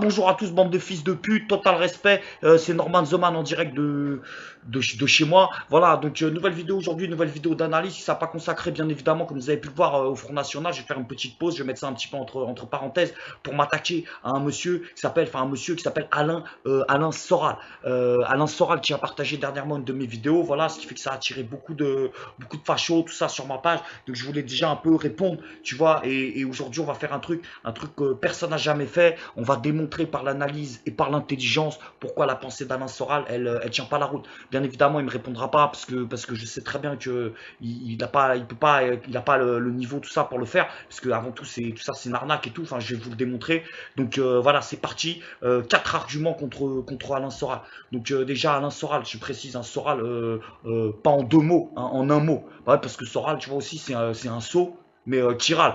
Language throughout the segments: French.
Bonjour à tous, bande de fils de pute, total respect. C'est Norman The Man en direct de chez moi. Voilà, donc nouvelle vidéo aujourd'hui, nouvelle vidéo d'analyse. Si ça n'a pas consacré, bien évidemment, comme vous avez pu le voir au Front National, je vais faire une petite pause. Je vais mettre ça un petit peu entre parenthèses pour m'attaquer à un monsieur qui s'appelle Alain Soral. Alain Soral qui a partagé dernièrement une de mes vidéos. Voilà, ce qui fait que ça a attiré beaucoup de fachos, tout ça sur ma page. Donc je voulais déjà un peu répondre, tu vois. Et aujourd'hui, on va faire un truc que personne n'a jamais fait. On va démontrer par l'analyse et par l'intelligence pourquoi la pensée d'Alain Soral, elle tient pas la route. Bien évidemment, il me répondra pas parce que je sais très bien que il n'a pas, il peut pas, il a pas le niveau tout ça pour le faire. Parce que avant tout, tout ça, c'est une arnaque et tout. Enfin, je vais vous le démontrer. Donc voilà, c'est parti. 4 arguments contre Alain Soral. Donc déjà, Alain Soral, je précise, un Soral, pas en 2 mots, hein, en un mot. Ouais, parce que Soral, tu vois aussi, c'est un sot, mais qui râle.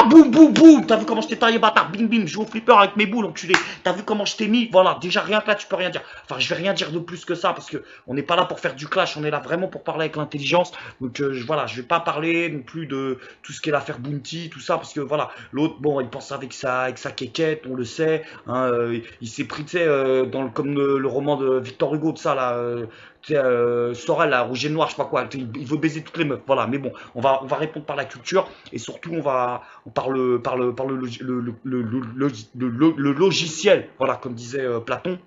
Boum, boum, boum. T'as vu comment je t'ai taillé, bâtard? Bim, bim. Je joue au flipper avec mes boules, enculé. T'as vu comment je t'ai mis? Voilà, déjà rien que là, tu peux rien dire. Enfin, je vais rien dire de plus que ça parce que on n'est pas là pour faire du clash. On est là vraiment pour parler avec l'intelligence. Donc voilà, je vais pas parler non plus de tout ce qu'est l'affaire Bounty, tout ça, parce que voilà, l'autre, bon, il pense avec sa quéquette, on le sait. Hein, il s'est pris, tu sais, comme le roman de Victor Hugo, de ça là. Sorel, là, rouge et noir, je sais pas quoi. Il veut baiser toutes les meufs. Voilà, mais bon, on va répondre par la culture et surtout par le logiciel, voilà, comme disait Platon,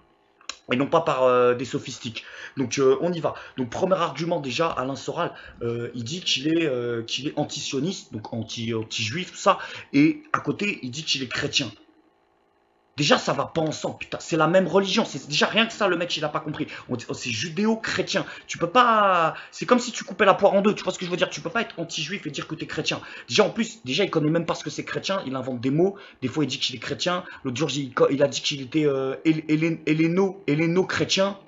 et non pas par des sophistiques. Donc on y va. Donc premier argument déjà, Alain Soral, il dit qu'il est anti-sioniste, donc anti-juif, tout ça, et à côté, il dit qu'il est chrétien. Déjà, ça va pas ensemble, putain. C'est la même religion. C'est déjà rien que ça, le mec, il a pas compris. C'est judéo-chrétien. Tu peux pas. C'est comme si tu coupais la poire en deux. Tu vois ce que je veux dire? Tu peux pas être anti-juif et dire que t'es chrétien. Déjà, en plus, déjà, il connaît même pas ce que c'est chrétien. Il invente des mots. Des fois, il dit qu'il est chrétien. L'autre jour, il a dit qu'il était héléno-chrétien.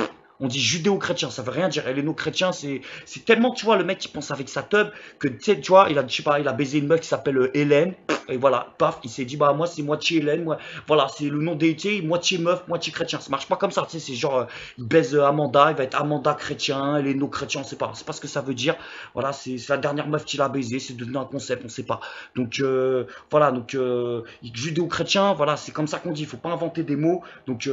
On dit judéo-chrétien, ça veut rien dire. Héléno-chrétien, c'est tellement, tu vois, le mec qui pense avec sa teub que, tu sais, tu vois, je sais pas, il a baisé une meuf qui s'appelle Hélène. Et voilà, paf, il s'est dit, bah, moi, c'est moitié Hélène. Moi, voilà, c'est le nom déité, moitié meuf, moitié chrétien. Ça marche pas comme ça, tu sais, c'est genre, il baise Amanda, il va être Amanda chrétien, héléno-chrétien, on sait pas ce que ça veut dire. Voilà, c'est la dernière meuf qu'il a baisé, c'est devenu un concept, on sait pas. Donc, voilà, donc, judéo-chrétien, voilà, c'est comme ça qu'on dit, il faut pas inventer des mots. Donc,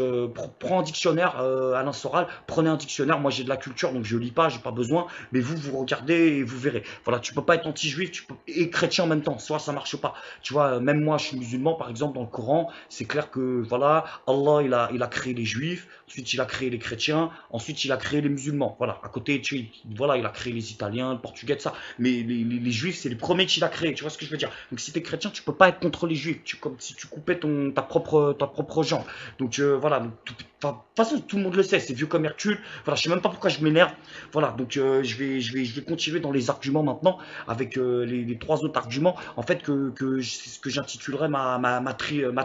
prends un dictionnaire, Alain Soral, prenez un dictionnaire. Moi, j'ai de la culture, donc je lis pas, j'ai pas besoin. Mais vous regardez et vous verrez. Voilà, tu peux pas être anti-juif et chrétien en même temps. Soit ça marche pas. Tu vois, même moi, je suis musulman, par exemple, dans le Coran, c'est clair que voilà, Allah, il a créé les juifs. Ensuite, il a créé les chrétiens. Ensuite, il a créé les musulmans. Voilà, à côté, voilà, il a créé les Italiens, le Portugais, tout ça. Mais les juifs, c'est les premiers qu'il a créés. Tu vois ce que je veux dire? Donc, si t'es chrétien, tu peux pas être contre les juifs. Comme si tu coupais ta propre jambe. Donc, voilà. Donc, de toute façon, tout le monde le sait, c'est vieux comme Hercule. Voilà, je sais même pas pourquoi je m'énerve. Voilà, donc je vais continuer dans les arguments maintenant avec les 3 autres arguments. En fait, c'est ce que j'intitulerais ma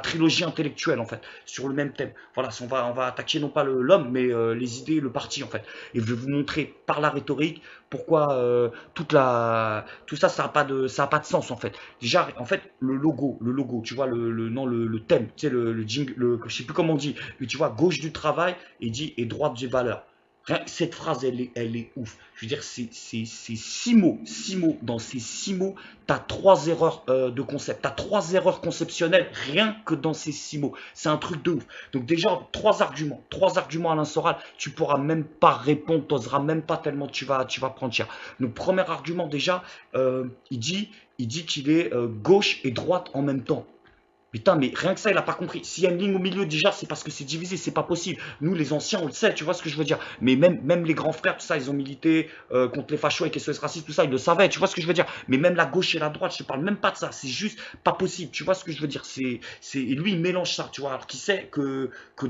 trilogie intellectuelle en fait, sur le même thème. Voilà, on va attaquer non pas l'homme, mais les idées, le parti en fait. Et je vais vous montrer par la rhétorique pourquoi tout ça, ça a pas de sens en fait. Déjà, en fait, le logo, tu vois, non, le thème, tu sais, le jingle, je sais plus comment on dit, mais tu vois, gauche du travail et dit et droite des valeurs. Rien que cette phrase, elle est ouf. Je veux dire, c'est 6 mots. 6 mots. Dans ces 6 mots, tu as 3 erreurs de concept. Tu as 3 erreurs conceptionnelles rien que dans ces 6 mots. C'est un truc de ouf. Donc déjà, 3 arguments. 3 arguments Alain Soral. Tu pourras même pas répondre. Tu n'oseras même pas tellement tu vas prendre cher. Donc premier argument déjà, il dit qu'il est gauche et droite en même temps. Putain, mais rien que ça, il a pas compris. S'il y a une ligne au milieu, déjà, c'est parce que c'est divisé, c'est pas possible. Nous, les anciens, on le sait, tu vois ce que je veux dire. Mais même les grands frères, tout ça, ils ont milité contre les fachos avec les SOS racistes, tout ça, ils le savaient, tu vois ce que je veux dire. Mais même la gauche et la droite, je te parle même pas de ça. C'est juste pas possible, tu vois ce que je veux dire. Et lui, il mélange ça, tu vois. Alors qu'il sait que au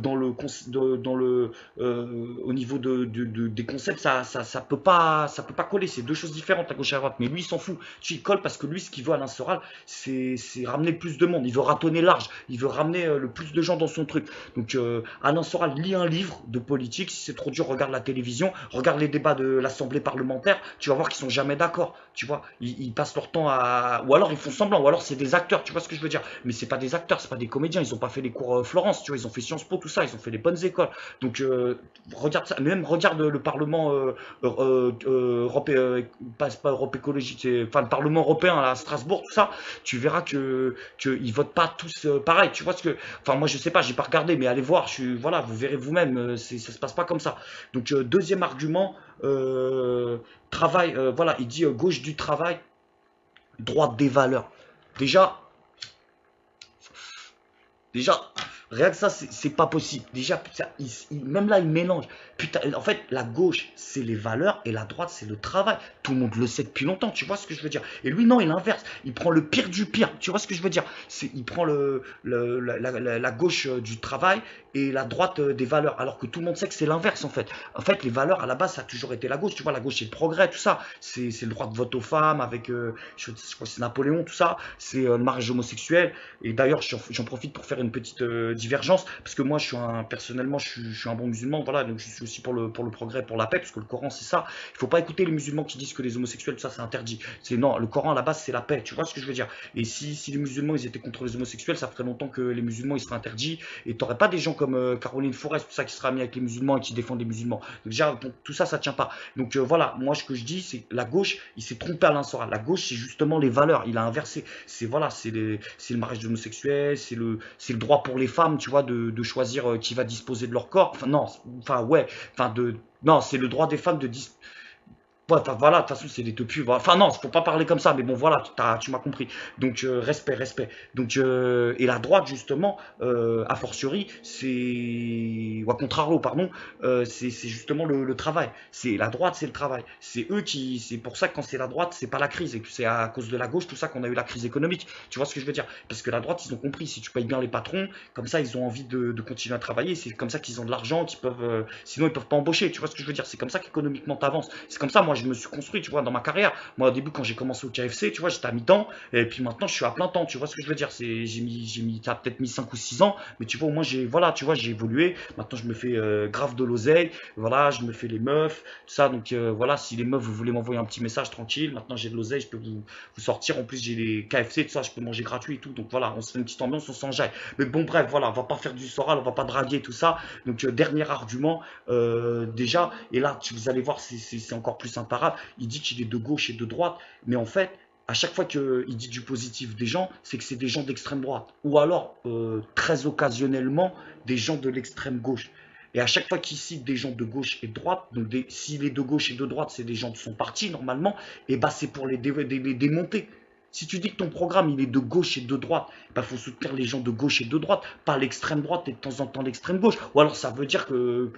niveau des concepts, ça peut pas coller. C'est 2 choses différentes, la gauche et la droite. Mais lui, il s'en fout. Tu il colle parce que lui, ce qu'il veut, Alain Soral, c'est ramener le plus de monde. Il veut ratonner large, il veut ramener le plus de gens dans son truc. Donc Alain Soral lit un livre de politique, si c'est trop dur, regarde la télévision, regarde les débats de l'Assemblée parlementaire, tu vas voir qu'ils sont jamais d'accord, tu vois, ils passent leur temps à... Ou alors ils font semblant, ou alors c'est des acteurs, tu vois ce que je veux dire. Mais c'est pas des acteurs, c'est pas des comédiens, ils ont pas fait les cours Florence, tu vois, ils ont fait Sciences Po, tout ça, ils ont fait les bonnes écoles. Donc regarde ça, même regarde le Parlement européen, pas Europe Écologie, enfin le Parlement européen à Strasbourg, tout ça, tu verras que ils votent pas tous pareil, tu vois ce que... Enfin, moi, je sais pas, j'ai pas regardé, mais allez voir, voilà, vous verrez vous-même, ça se passe pas comme ça. Donc, deuxième argument, travail, voilà, il dit gauche du travail, droite des valeurs. Déjà, Déjà, rien que ça, c'est pas possible. Déjà, putain, même là, il mélange. Putain, en fait, la gauche, c'est les valeurs et la droite, c'est le travail. Tout le monde le sait depuis longtemps, tu vois ce que je veux dire. Et lui, non, il inverse. Il prend le pire du pire, tu vois ce que je veux dire. Il prend la gauche du travail et la droite des valeurs, alors que tout le monde sait que c'est l'inverse, en fait. En fait, les valeurs, à la base, ça a toujours été la gauche. Tu vois, la gauche, c'est le progrès, tout ça. C'est le droit de vote aux femmes avec, je crois que c'est Napoléon, tout ça. C'est le mariage homosexuel. Et d'ailleurs, j'en profite pour faire une petite divergence, parce que moi, personnellement, je suis un bon musulman, voilà, donc je suis aussi pour le progrès, pour la paix, parce que le Coran, c'est ça. Il faut pas écouter les musulmans qui disent que les homosexuels, tout ça, c'est interdit. Non, le Coran, à la base, c'est la paix, tu vois ce que je veux dire. Et si les musulmans, ils étaient contre les homosexuels, ça ferait longtemps que les musulmans, ils seraient interdits, et t'aurais pas des gens comme Caroline Forest, tout ça, qui sera mis avec les musulmans et qui défendent les musulmans. Donc déjà, bon, tout ça, ça tient pas. Donc voilà, moi, ce que je dis, c'est la gauche, il s'est trompé à l'instant. La gauche, c'est justement les valeurs, il a inversé. Voilà, c'est le mariage homosexuel, c'est le droit pour les femmes, tu vois, de choisir qui va disposer de leur corps. Enfin, non, enfin, ouais, enfin, non, c'est le droit des femmes de disposer. Ouais, enfin voilà, de toute façon, c'est des topus. Voilà. Enfin, non, faut pas parler comme ça, mais bon, voilà, tu m'as compris. Donc, respect, respect. Donc, et la droite, justement, a fortiori, ou à contrario, pardon, c'est justement le travail. La droite, c'est le travail. C'est pour ça que quand c'est la droite, c'est pas la crise, et que c'est à cause de la gauche, tout ça, qu'on a eu la crise économique. Tu vois ce que je veux dire? Parce que la droite, ils ont compris, si tu payes bien les patrons, comme ça, ils ont envie de continuer à travailler, c'est comme ça qu'ils ont de l'argent, sinon, ils peuvent pas embaucher. Tu vois ce que je veux dire? C'est comme ça qu'économiquement, t'avances. C'est comme ça, moi, je me suis construit, tu vois, dans ma carrière. Moi, au début, quand j'ai commencé au KFC, tu vois, j'étais à mi-temps, et puis maintenant, je suis à plein temps, tu vois ce que je veux dire. Ça a peut-être mis 5 ou 6 ans, mais tu vois, au moins, voilà, tu vois, j'ai évolué. Maintenant, je me fais grave de l'oseille, voilà, je me fais les meufs, tout ça. Donc, voilà, si les meufs, vous voulez m'envoyer un petit message tranquille, maintenant, j'ai de l'oseille, je peux vous sortir. En plus, j'ai les KFC, tout ça, je peux manger gratuit et tout. Donc, voilà, on se fait une petite ambiance, on s'enjaille. Mais bon, bref, voilà, on va pas faire du soral, on va pas draguer, tout ça. Donc, dernier argument, déjà, et là, vous allez voir, c'est encore plus imparable. Il dit qu'il est de gauche et de droite, mais en fait, à chaque fois qu'il dit du positif des gens, c'est que c'est des gens d'extrême droite. Ou alors, très occasionnellement, des gens de l'extrême gauche. Et à chaque fois qu'il cite des gens de gauche et de droite, donc s'il est de gauche et de droite, c'est des gens de son parti normalement, et bah c'est pour les démonter. Si tu dis que ton programme il est de gauche et de droite, il faut soutenir les gens de gauche et de droite, pas l'extrême droite et de temps en temps l'extrême gauche. Ou alors ça veut dire que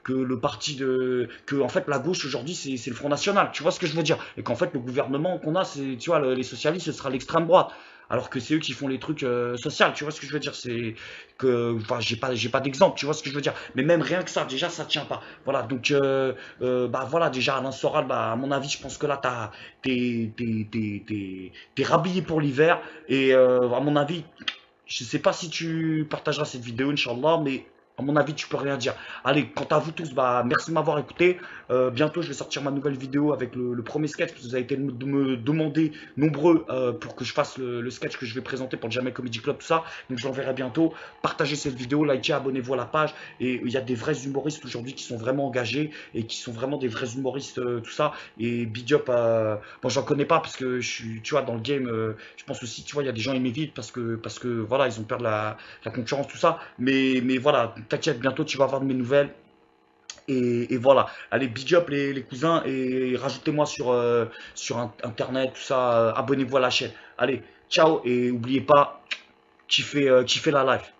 le parti que en fait la gauche aujourd'hui c'est le Front National. Tu vois ce que je veux dire? Et qu'en fait le gouvernement qu'on a, c'est, tu vois, les socialistes, ce sera l'extrême droite. Alors que c'est eux qui font les trucs sociaux, tu vois ce que je veux dire? Enfin, j'ai pas d'exemple, tu vois ce que je veux dire? Mais même rien que ça, déjà, ça tient pas. Voilà, donc, bah voilà, déjà, Alain Soral, bah, à mon avis, je pense que là, t'es rhabillé pour l'hiver. Et à mon avis, je sais pas si tu partageras cette vidéo, Inch'Allah, mais à mon avis, tu peux rien dire. Allez, quant à vous tous, bah, merci de m'avoir écouté. Bientôt, je vais sortir ma nouvelle vidéo avec le premier sketch, parce que vous avez été me demander nombreux pour que je fasse le sketch que je vais présenter pour le Jamel Comedy Club, tout ça. Donc, je l'enverrai bientôt. Partagez cette vidéo, likez, abonnez-vous à la page. Et il y a des vrais humoristes aujourd'hui qui sont vraiment engagés et qui sont vraiment des vrais humoristes, tout ça. Et big up, bon, j'en connais pas parce que je suis, tu vois, dans le game, je pense aussi, tu vois, il y a des gens ils m'évitent parce que voilà, ils ont peur de la concurrence, tout ça. Mais voilà, t'inquiète, bientôt tu vas avoir de mes nouvelles. Et voilà, allez, big up les cousins et rajoutez-moi sur internet, tout ça, abonnez-vous à la chaîne. Allez, ciao et n'oubliez pas, kiffez la life.